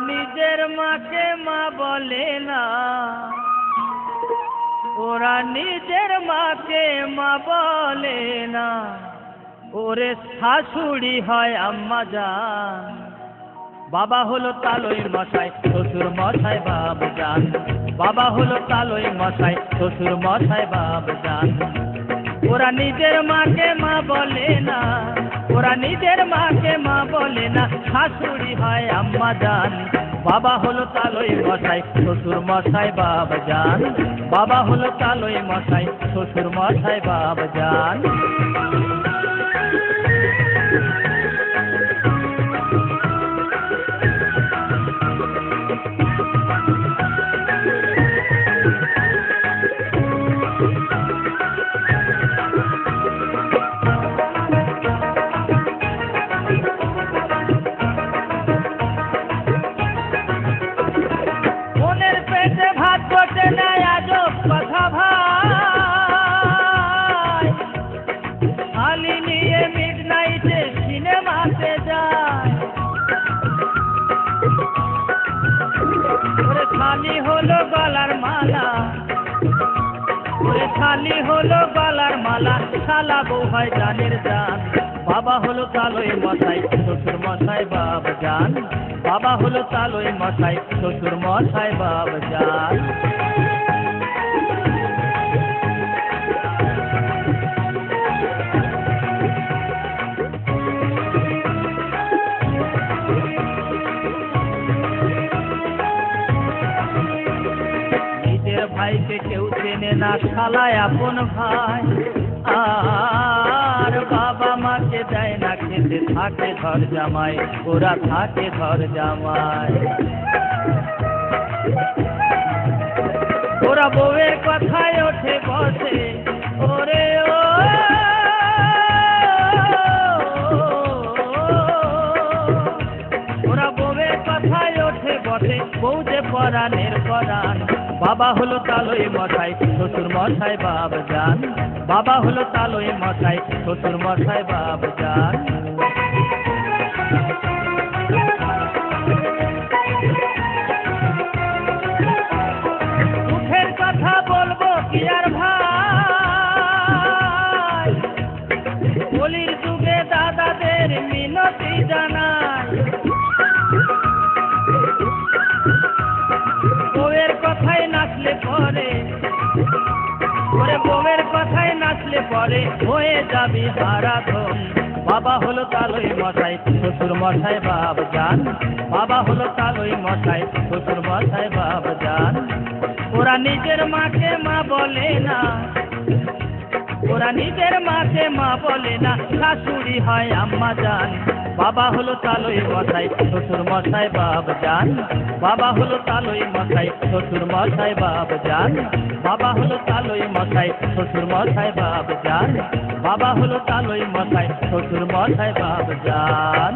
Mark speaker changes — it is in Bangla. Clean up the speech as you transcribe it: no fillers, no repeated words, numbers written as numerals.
Speaker 1: নিজের মাকে মা বলে না, ওরা নিজের মাকে মা বলে না, ওরে শাশুড়ি হয় আম্মা জান। বাবা হলো তালই মশাই, শ্বশুর মশাই বাবজান। বাবা হলো তালই মশাই, শ্বশুর মশাই বাবজান। ওরা নিজের মাকে মা বলে না, ওরা নিজের মাকে মা বলে না, শাশুড়ি হয় আম্মা জান। বাবা হলো তালই মশাই, শ্বশুর মশাই বাবজান। বাবা হলো তালই মশাই, শ্বশুর মশাই বাবজান। খালি হলো গলার মালা, ওরে খালি হলো গলার মালা, শালা বউ হয় জানের জান। বাবা হলো তালই মশাই, শ্বশুর মশাই বাবজান। বাবা হলো তালই মশাই, শ্বশুর মশাই বাবজান। ভাইকে কেউ চেনে না, শালায় আপন ভাই। আর বাবা মাকে দেয় না খেতে, থাকে ঘর জামাই, ওরা থাকে ঘর জামাই। ওরা বউয়ের কথায় ওঠে বসে, ওরে ও ওরা বউয়ের কথায় ওঠে বসে, বউ যে পরাণের পরাণ। বাবা হলো তালই মশাই, শ্বশুর মশাই বাবজান। বাবা হলো তালই মশাই, শ্বশুর মশাই বাবজান। মুখের কথা বলবো কি আর ভাই, বলির যুগে দাদাদের মিনতি জানাই। বউয়ের কথায় নাচলে পরে, ওরে বউয়ের কথায় নাচলে পরে হয়ে যাবি হারাধন। বাবা হলো তালই মশাই, শ্বশুর মশাই বাবজান। বাবা হলো তালই মশাই, শ্বশুর মশাই বাবজান। ওরা নিজের মাকে মা বলে না, ওরা নিজের মাকে মা বলে না, শাশুড়ি হয় আম্মা জান। বাবা হলো তালই মশাই, শ্বশুর মশাই বাবজান। বাবা হলো তালই মশাই, শ্বশুর মশাই বাবজান। বাবা হলো তালই মশাই, শ্বশুর মশাই বাবজান। বাবা হলো তালই মশাই, শ্বশুর মশাই বাবজান।